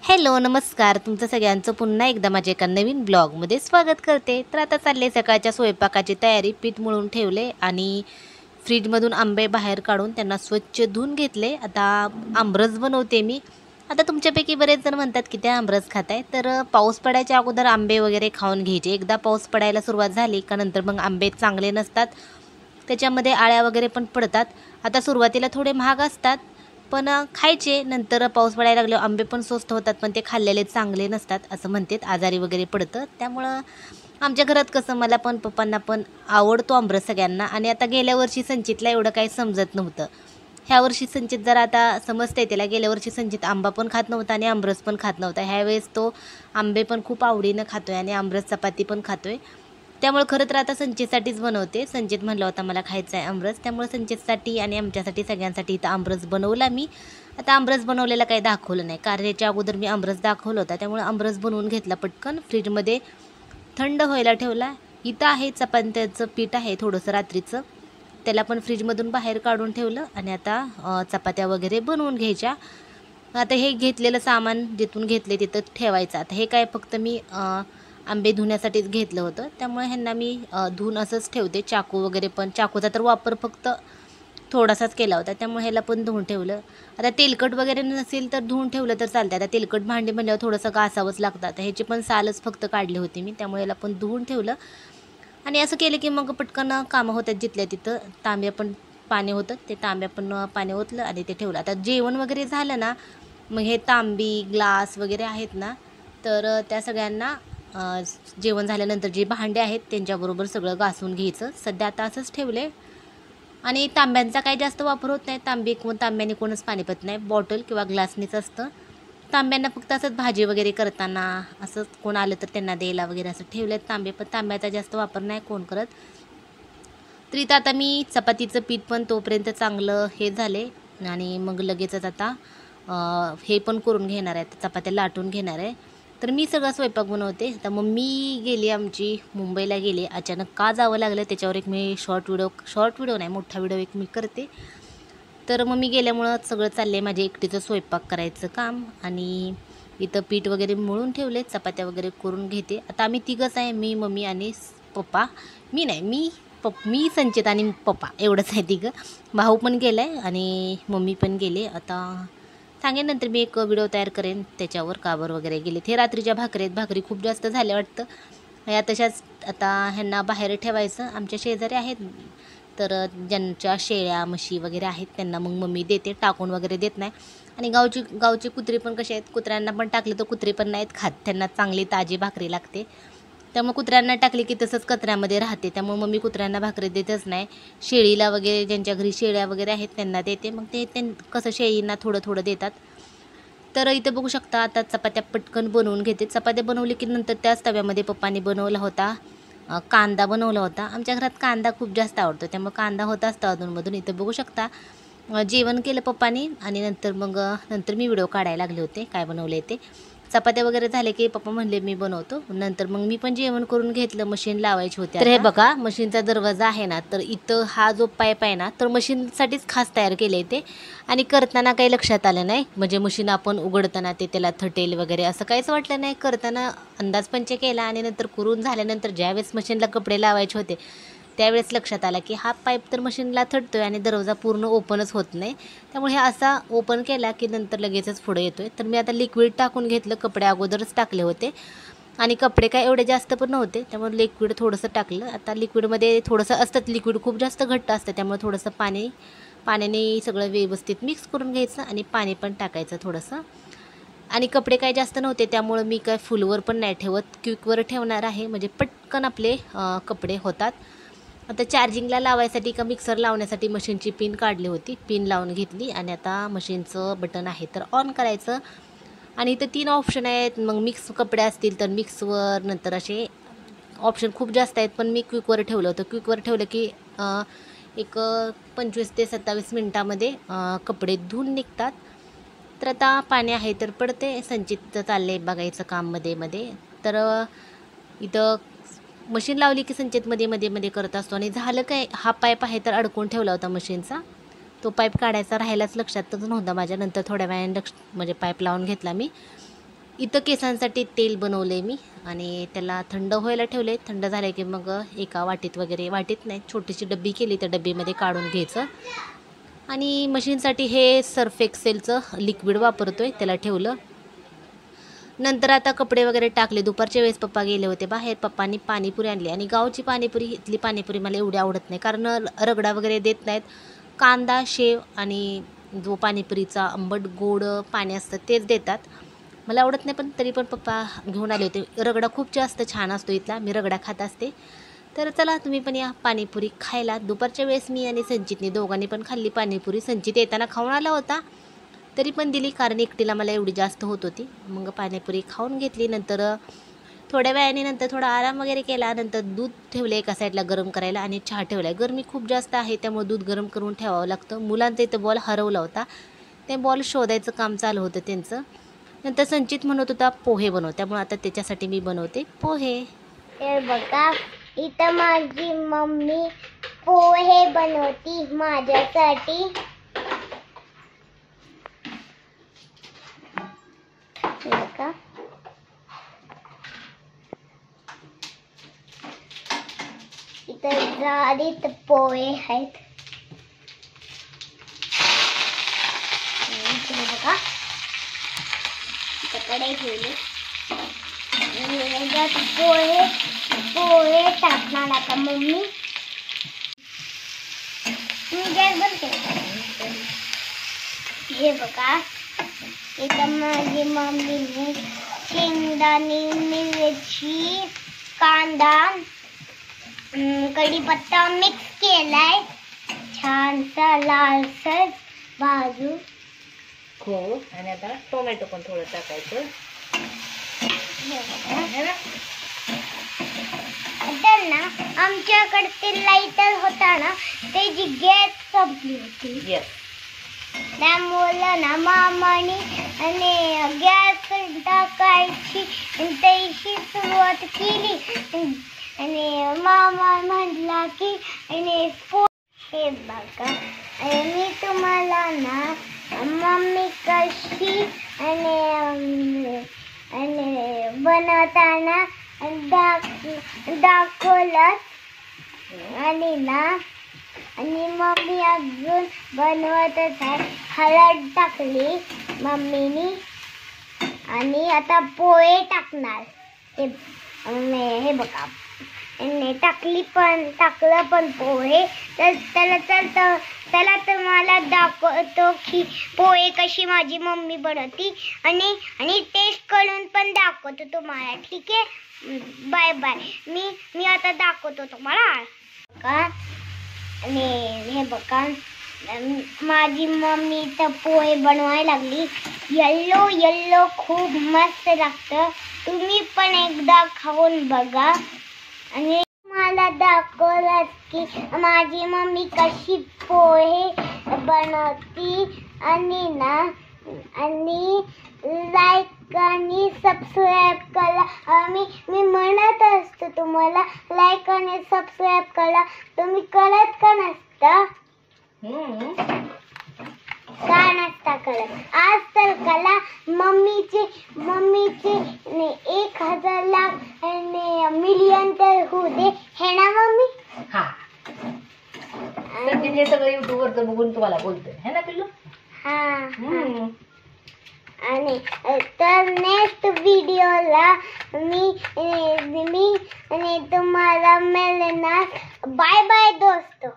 Hello नमस्कार, तुमचं सगळ्यांचं पुन्हा एकदा माझ्या एका नवीन ब्लॉगमध्ये स्वागत करते. तर आता चालले सकाळच्या स्वयंपाकाची तयारी. पीठ मळून ठेवले आणि फ्रीजमधून आंबे बाहेर काढून त्यांना स्वच्छ धुवून घेतले. आता आमरस बनवते मी. आता तुमच्यापैकी बरेच जण म्हणतात की त्या आमरस खाताय, तर पाऊस पडायच्या अगोदर आंबे वगैरे खाऊन घ्यायचे. एकदा पाऊस पडायला सुरुवात झाली का नंतर मग आंबे चांगले नसतात, त्याच्यामध्ये आळ्या वगैरे पण पडतात. आता सुरुवातीला थोडे महाग असतात, पण खायचे. नंतर पाऊस पडायला लागल्यावर आंबे पण स्वस्त होतात, पण ते खाल्लेले चांगले नसतात असं म्हणतात, आजारी वगैरे पडतं. त्यामुळं आमच्या घरात कसं मला पण पप्पांना पण आवडतो आमरस सगळ्यांना. आणि आता गेल्या वर्षी संचितला एवढं काही समजत नव्हतं. ह्या वर्षी संचित जरा आता समजतंय त्याला. गेल्या वर्षी संचित आंबा पण खात नव्हता आणि आमरस पण खात नव्हता. ह्यावेळेस तो आंबे पण खूप आवडीनं खातोय आणि आमरस चपाती पण खातोय. त्यामुळे खरं तर आता संचितसाठीच बनवते. संचित म्हणलं होता मला खायचं आहे आमरस, त्यामुळे संचितसाठी आणि आमच्यासाठी सगळ्यांसाठी इथं आमरस बनवला मी. आता आमरस बनवलेला काही दाखवलं नाही, कारण याच्या अगोदर मी आमरस दाखवलं होता. त्यामुळे आमरस बनवून घेतला पटकन, फ्रीजमध्ये थंड व्हायला ठेवला. इथं आहे चपात्याचं पीठ आहे थोडंसं रात्रीचं, त्याला पण फ्रीजमधून बाहेर काढून ठेवलं. आणि आता चपात्या वगैरे बनवून घ्यायच्या. आता हे घेतलेलं सामान जिथून घेतले तिथं ठेवायचं. आता हे काय फक्त मी आंबे धुण्यासाठीच घेतलं होतं, त्यामुळे ह्यांना मी धुवून असंच ठेवते. चाकू वगैरे पण, चाकूचा तर वापर फक्त थोडासाच केला होता, त्यामुळे ह्याला पण धुवून ठेवलं. आता तेलकट वगैरे नसेल तर धुवून ठेवलं तर चालतं. आता तेलकट भांडी म्हणल्यावर थोडंसं घासावंच लागतं. आता ह्याची पण सालच फक्त काढली होती मी, त्यामुळे याला पण धुवून ठेवलं. आणि असं केलं की मग पटकन कामं होतात जिथल्या तिथं. तांब्या पण पाणी होतं, ते तांब्या पण पाणी ओतलं आणि ते ठेवलं. आता जेवण वगैरे झालं ना, मग हे तांबी ग्लास वगैरे आहेत ना, तर त्या सगळ्यांना जेवण झाल्यानंतर जे भांडे आहेत त्यांच्याबरोबर सगळं घासून घ्यायचं. सध्या आता असंच ठेवले. आणि तांब्यांचा काही जास्त वापर होत नाही. तांब्याने कोणच पाणी पित नाही, बॉटल किंवा ग्लासनीच असतं. तांब्यांना फक्त असंच भाजी वगैरे करताना, असंच कोण आलं तर त्यांना द्यायला वगैरे असं ठेवलेत तांबे. पण तांब्याचा जास्त वापर नाही कोण करत. तर इथं आता मी चपातीचं पीठ पण तोपर्यंत चांगलं हे झाले आणि मग लगेचच आता हे पण करून घेणार आहे, चपात्या लाटून घेणार आहे. तर मी सगळा स्वयंपाक बनवते. तर मम्मी गेली आमची, मुंबईला गेली. अचानक का जावं लागलं त्याच्यावर एक मी शॉर्ट व्हिडिओ नाही, मोठा व्हिडिओ एक मी करते. तर मम्मी गेल्यामुळं सगळं चाललं आहे माझे एकटीचं स्वयंपाक करायचं काम. आणि इथं पीठ वगैरे मळून ठेवले, चपात्या वगैरे करून घेते. आता आम्ही तिघंच आहे, मी मम्मी आणि पप्पा. मी नाही, मी संचित आणि पप्पा एवढंच आहे तिघं. भाऊ पण गेला आहे आणि मम्मी पण गेले. आता सांगेन नंतर मी एक व्हिडिओ तयार करेन त्याच्यावर, कावर वगैरे गेले. हे रात्रीच्या भाकरी खूप जास्त झाल्या वाटतं. या तशाच आता ह्यांना बाहेर ठेवायचं. आमच्या शेजारी आहेत, तर ज्यांच्या शेळ्या म्हशी वगैरे आहेत त्यांना मग मम्मी देते, टाकून वगैरे देत नाही. आणि गावची कुत्री पण कसे आहेत, कुत्र्यांना पण टाकले तर कुत्री पण नाहीत खात, त्यांना चांगली ताजी भाकरी लागते. त्यामुळे कुत्र्यांना टाकली की तसंच कचऱ्यामध्ये राहते, त्यामुळे मम्मी कुत्र्यांना भाकरी देतच नाही. शेळीला वगैरे, ज्यांच्या घरी शेळ्या वगैरे आहेत त्यांना देते. मग ते कसं शेळींना थोडं थोडं देतात. तर इथं बघू शकता आता चपात्या पटकन बनवून घेते. चपात्या बनवली की नंतर त्याच तव्यामध्ये पप्पांनी बनवला होता कांदा बनवला होता. आमच्या घरात कांदा खूप जास्त आवडतो, त्यामुळे कांदा होता असतो अधूनमधून. इथं बघू शकता जेवण केलं पप्पांनी आणि नंतर मी व्हिडिओ काढायला लागले होते काय बनवले ते. चपात्या वगैरे झाले की पप्पा म्हणले मी बनवतो. नंतर मग मी पण जेवण करून घेतलं. मशीन लावायची होती. तर हे बघा मशीनचा दरवाजा आहे ना, तर इथं हा जो पाईप आहे ना, तर मशीनसाठीच खास तयार केले ते. आणि करताना काही लक्षात आलं नाही, म्हणजे मशीन आपण उघडताना ते त्याला थटेल वगैरे असं काहीच वाटलं नाही. करताना अंदाजपंच केला आणि नंतर करून झाल्यानंतर ज्यावेळेस मशीनला कपडे लावायचे होते त्यावेळेस लक्षात आलं की हा पाईप तर मशीनला थटतो आहे आणि दरवाजा पूर्ण ओपनच होत नाही. त्यामुळे हे असा ओपन केला की नंतर लगेचच पुढे येतो आहे. तर मी आता लिक्विड टाकून घेतलं, कपडे अगोदरच टाकले होते आणि कपडे काय एवढे जास्त पण नव्हते, त्यामुळे लिक्विड थोडंसं टाकलं. आता लिक्विडमध्ये थोडंसं असतं, लिक्विड खूप जास्त घट्ट असतं, त्यामुळे थोडंसं पाण्याने सगळं व्यवस्थित मिक्स करून घ्यायचं आणि पाणी पण टाकायचं थोडंसं. आणि कपडे काय जास्त नव्हते त्यामुळं मी काय फुलवर पण नाही ठेवत, क्विकवर ठेवणार आहे, म्हणजे पटकन आपले कपडे होतात. आता चार्जिंगला लावायसाठी का मिक्सर लावण्यासाठी मशीनची पिन काढली होती, पिन लावून घेतली आणि आता मशीनचं बटन आहे तर ऑन करायचं. आणि इथं 3 ऑप्शन आहेत. मग मिक्स कपडे असतील तर मिक्सवर, नंतर असे ऑप्शन खूप जास्त आहेत, पण मी क्विकवर ठेवलं होतं. क्विकवर ठेवलं की एक 25 ते 27 मिनटामध्ये कपडे धुवून निघतात. तर आता पाणी आहे तर पडते. संचितचं चाललं आहे बघायचं काम मध्ये. तर इथं मशीन लावली की संचित मध्ये करत असतो. आणि झालं काय, हा पाईप आहे तर अडकून ठेवला होता मशीनचा, तो पाईप काढायचा राहिलाच, लक्षातच नव्हता माझ्या. नंतर थोड्या वेळाने म्हणजे पाईप लावून घेतला मी. इथं केसांसाठी तेल बनवलं आहे मी आणि त्याला थंड व्हायला ठेवले. थंड झाले की मग एका वाटीत वगैरे, वाटीत नाही छोटीशी डब्बी केली, त्या डब्बीमध्ये काढून घ्यायचं. आणि मशीनसाठी हे सर्फ एक्सेलचं लिक्विड वापरतो आहे, त्याला ठेवलं. नंतर आता कपडे वगैरे टाकले. दुपारच्या वेळेस पप्पा गेले होते बाहेर. पप्पांनी पाणीपुरी आणली आणि गावची पाणीपुरी, इथली पाणीपुरी मला एवढी आवडत नाही कारण रगडा वगैरे देत नाहीत. कांदा, शेव आणि जो पाणीपुरीचा आंबट गोड पाणी असतं तेच देतात. मला आवडत नाही, पण तरी पण पप्पा घेऊन आले होते. रगडा खूप जास्त छान असतो इथला, मी रगडा खात असते. तर चला तुम्ही पण या पाणीपुरी खायला. दुपारच्या वेळेस मी आणि संचितने दोघांनी पण खाल्ली पाणीपुरी. संचित येताना खाऊन आला होता, तरी पण दिली कारण एकटीला मला एवढी जास्त होत होती. मग पाणीपुरी खाऊन घेतली. नंतर थोड्या वेळाने नंतर थोडा आराम वगैरे केला. नंतर दूध ठेवलं एका साईडला गरम करायला आणि चहा ठेवला आहे. गरमी खूप जास्त आहे त्यामुळे दूध गरम करून ठेवावं लागतं. मुलांचा इथं बॉल हरवला होता, ते बॉल शोधायचं काम चालू होतं त्यांचं. नंतर संचित म्हणत होता पोहे बनव, त्यामुळे आता त्याच्यासाठी मी बनवते पोहे. हे बघा, इथं माझी मम्मी पोहे बनवती माझ्यासाठी. बघा, इथं जाडीत पोहे आहेत. बघा, इकडे ठेवले. पोहे पोहे टाकणार आता मम्मी. मी गॅस बंद केला. हे बघा, इथं माझी मम्मीने शेंगदाणे, मिरची, कांदा, कढीपत्ता मिक्स केलाय. छानसा लालसर भाजून हो. आणि आता टोमॅटो पण थोडं टाकायचं. ना आमच्याकडे ते लाईटर होता ना, त्याची गॅस संपली होती. त्यामुळे ना मामाने आणि गॅस टाकायची त्याची सुरुवात केली. आणि मामा म्हटला की हे बघा, मी तुम्हाला ना मम्मी कशी आणि बनवताना दाखवलं. आणि मम्मी अजून बनवतच आहे. हळद टाकली मम्मीनी आणि आता पोहे टाकणार. हे बघा, टाकलं पण पोहे. तर त्याला तुम्हाला दाखवतो की पोहे कशी माझी मम्मी बनवती आणि टेस्ट करून पण दाखवतो तुम्हाला. ठीक आहे, बाय बाय. मी आता दाखवतो तुम्हाला. आणि हे बघा, माझी मम्मी तर पोहे बनवायला लागली. येल्लो येल्लो खूप मस्त लागतं. तुम्ही पण एकदा खाऊन बघा. आणि मला दाखवलं की माझी मम्मी कशी पोहे बनवती. आणि लाईक आणि सबस्क्राईब करा. मी म्हणत असतो तुम्हाला, लाईक आणि सबस्क्राईब करा. तुम्ही करत का नसता? का नसता करत? आज तर करा. मम्मीचे 1000 लाख आणि मिलियन तर होऊ दे, हे ना मम्मी? हा, हे सगळं युट्यूबवरचं बघून तुम्हाला बोलतोय, है ना पिल्लू? हा. आणि तर नेक्स्ट व्हिडिओला मी तुम्हाला मिळणार. बाय बाय दोस्तो.